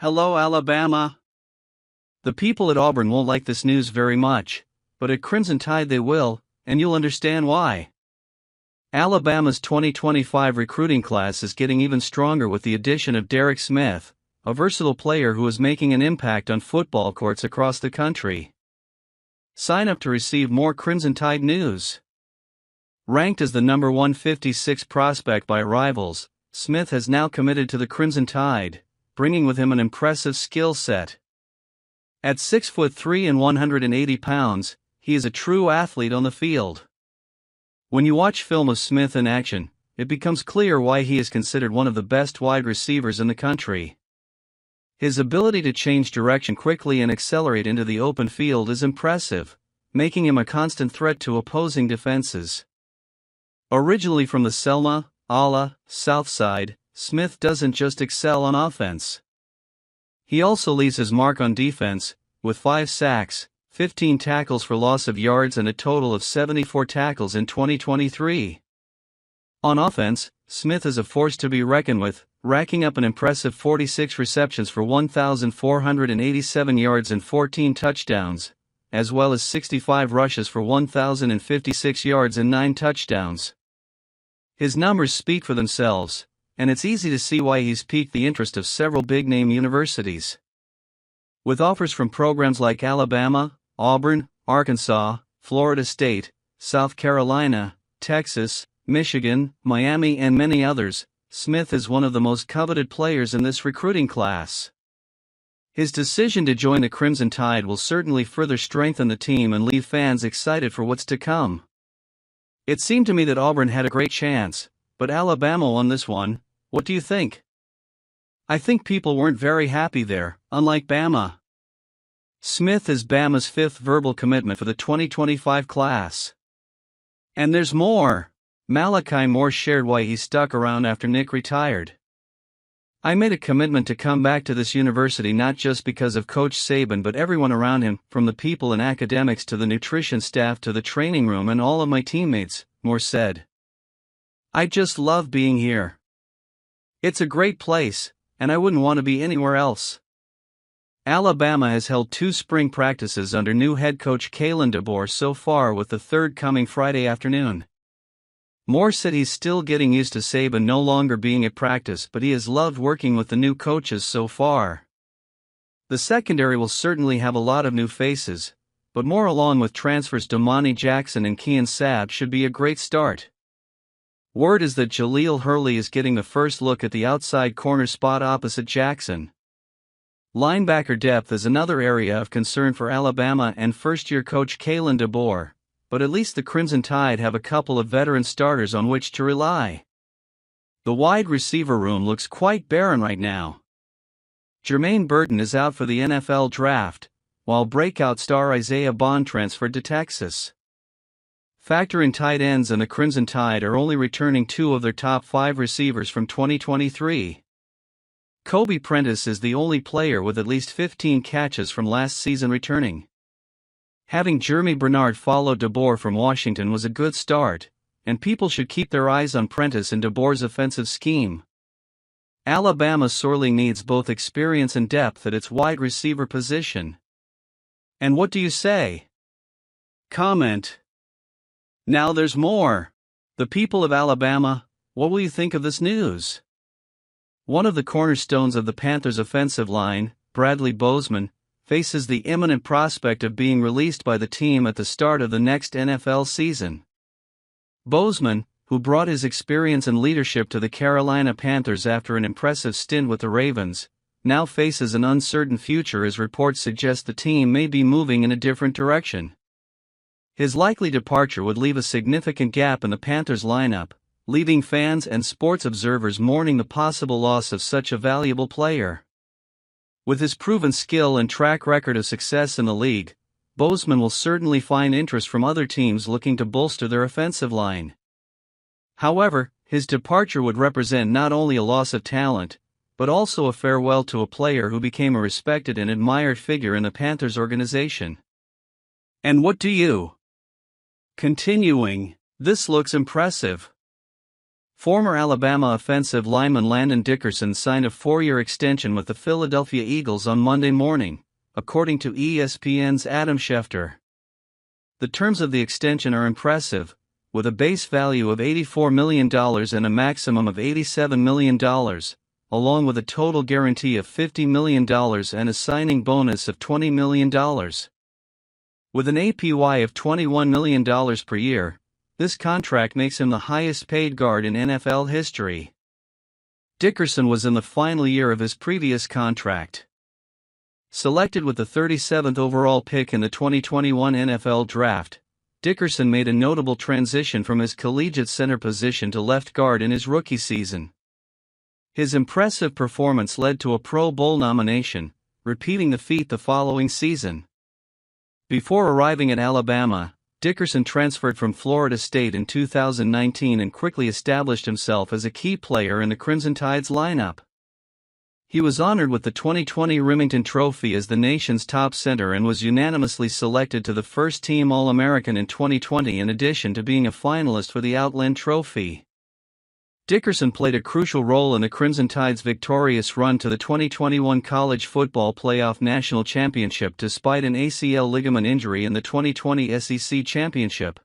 Hello, Alabama. The people at Auburn won't like this news very much, but at Crimson Tide they will, and you'll understand why. Alabama's 2025 recruiting class is getting even stronger with the addition of Derek Smith, a versatile player who is making an impact on football courts across the country. Sign up to receive more Crimson Tide news. Ranked as the number 156 prospect by rivals, Smith has now committed to the Crimson Tide, bringing with him an impressive skill set. At 6'3" and 180 pounds, he is a true athlete on the field. When you watch film of Smith in action, it becomes clear why he is considered one of the best wide receivers in the country. His ability to change direction quickly and accelerate into the open field is impressive, making him a constant threat to opposing defenses. Originally from the Selma, Ala, South Side, Smith doesn't just excel on offense. He also leaves his mark on defense, with 5 sacks, 15 tackles for loss of yards and a total of 74 tackles in 2023. On offense, Smith is a force to be reckoned with, racking up an impressive 46 receptions for 1,487 yards and 14 touchdowns, as well as 65 rushes for 1,056 yards and 9 touchdowns. His numbers speak for themselves, and it's easy to see why he's piqued the interest of several big-name universities. With offers from programs like Alabama, Auburn, Arkansas, Florida State, South Carolina, Texas, Michigan, Miami and many others, Smith is one of the most coveted players in this recruiting class. His decision to join the Crimson Tide will certainly further strengthen the team and leave fans excited for what's to come. It seemed to me that Auburn had a great chance, but Alabama won this one. What do you think? I think people weren't very happy there, unlike Bama. Smith is Bama's 5th verbal commitment for the 2025 class. And there's more. Malachi Moore shared why he stuck around after Nick retired. I made a commitment to come back to this university not just because of Coach Saban but everyone around him, from the people in academics to the nutrition staff to the training room and all of my teammates, Moore said. I just love being here. It's a great place, and I wouldn't want to be anywhere else. Alabama has held 2 spring practices under new head coach Landon Dickerson so far, with the 3rd coming Friday afternoon. Moore said he's still getting used to Saban no longer being at practice, but he has loved working with the new coaches so far. The secondary will certainly have a lot of new faces, but Moore, along with transfers Damani Jackson and Kean Sabb, should be a great start. Word is that Jaleel Hurley is getting the first look at the outside corner spot opposite Jackson. Linebacker depth is another area of concern for Alabama and first-year coach Landon Dickerson, but at least the Crimson Tide have a couple of veteran starters on which to rely. The wide receiver room looks quite barren right now. Jermaine Burton is out for the NFL draft, while breakout star Isaiah Bond transferred to Texas. Factor in tight ends, and the Crimson Tide are only returning 2 of their top 5 receivers from 2023. Kobe Prentice is the only player with at least 15 catches from last season returning. Having Jeremy Bernard follow Dickerson from Washington was a good start, and people should keep their eyes on Prentice and Dickerson's offensive scheme. Alabama sorely needs both experience and depth at its wide receiver position. And what do you say? Comment. Now there's more. The people of Alabama, what will you think of this news? One of the cornerstones of the Panthers' offensive line, Bradley Boseman, faces the imminent prospect of being released by the team at the start of the next NFL season. Boseman, who brought his experience and leadership to the Carolina Panthers after an impressive stint with the Ravens, now faces an uncertain future as reports suggest the team may be moving in a different direction. His likely departure would leave a significant gap in the Panthers lineup, leaving fans and sports observers mourning the possible loss of such a valuable player. With his proven skill and track record of success in the league, Boseman will certainly find interest from other teams looking to bolster their offensive line. However, his departure would represent not only a loss of talent, but also a farewell to a player who became a respected and admired figure in the Panthers organization. And what do you? Continuing, this looks impressive. Former Alabama offensive lineman Landon Dickerson signed a 4-year extension with the Philadelphia Eagles on Monday morning, according to ESPN's Adam Schefter. The terms of the extension are impressive, with a base value of $84 million and a maximum of $87 million, along with a total guarantee of $50 million and a signing bonus of $20 million. With an APY of $21 million per year, this contract makes him the highest-paid guard in NFL history. Dickerson was in the final year of his previous contract. Selected with the 37th overall pick in the 2021 NFL Draft, Dickerson made a notable transition from his collegiate center position to left guard in his rookie season. His impressive performance led to a Pro Bowl nomination, repeating the feat the following season. Before arriving at Alabama, Dickerson transferred from Florida State in 2019 and quickly established himself as a key player in the Crimson Tide's lineup. He was honored with the 2020 Remington Trophy as the nation's top center and was unanimously selected to the first-team All-American in 2020 in addition to being a finalist for the Outland Trophy. Dickerson played a crucial role in the Crimson Tide's victorious run to the 2021 College Football Playoff National Championship despite an ACL ligament injury in the 2020 SEC Championship.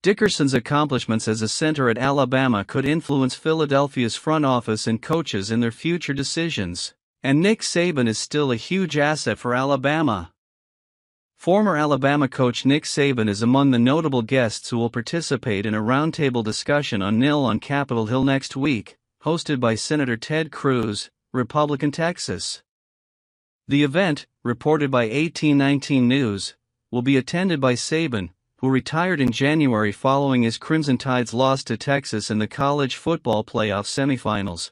Dickerson's accomplishments as a center at Alabama could influence Philadelphia's front office and coaches in their future decisions, and Nick Saban is still a huge asset for Alabama. Former Alabama coach Nick Saban is among the notable guests who will participate in a roundtable discussion on NIL on Capitol Hill next week, hosted by Senator Ted Cruz, Republican Texas. The event, reported by 1819 News, will be attended by Saban, who retired in January following his Crimson Tide's loss to Texas in the college football playoff semifinals.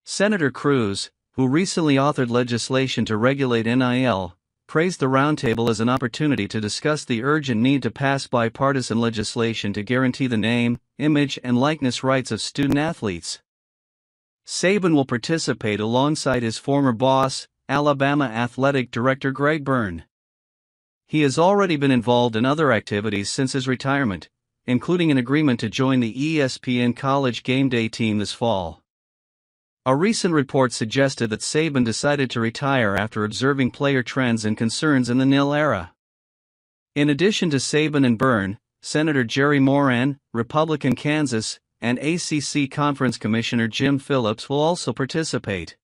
Senator Cruz, who recently authored legislation to regulate NIL, praised the roundtable as an opportunity to discuss the urgent need to pass bipartisan legislation to guarantee the name, image, and likeness rights of student-athletes. Saban will participate alongside his former boss, Alabama Athletic Director Greg Byrne. He has already been involved in other activities since his retirement, including an agreement to join the ESPN College Game Day team this fall. A recent report suggested that Saban decided to retire after observing player trends and concerns in the NIL era. In addition to Saban and Byrne, Senator Jerry Moran, Republican Kansas, and ACC Conference Commissioner Jim Phillips will also participate.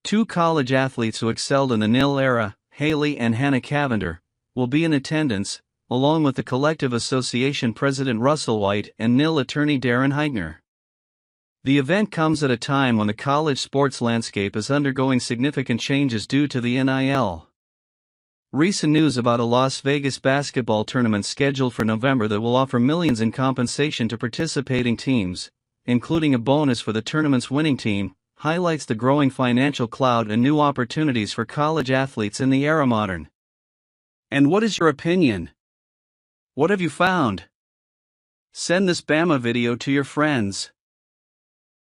Two college athletes who excelled in the NIL era, Haley and Hannah Cavender, will be in attendance, along with the Collective Association President Russell White and NIL attorney Darren Heigner. The event comes at a time when the college sports landscape is undergoing significant changes due to the NIL. Recent news about a Las Vegas basketball tournament scheduled for November that will offer millions in compensation to participating teams, including a bonus for the tournament's winning team, highlights the growing financial cloud and new opportunities for college athletes in the era modern. And what is your opinion? What have you found? Send this Bama video to your friends.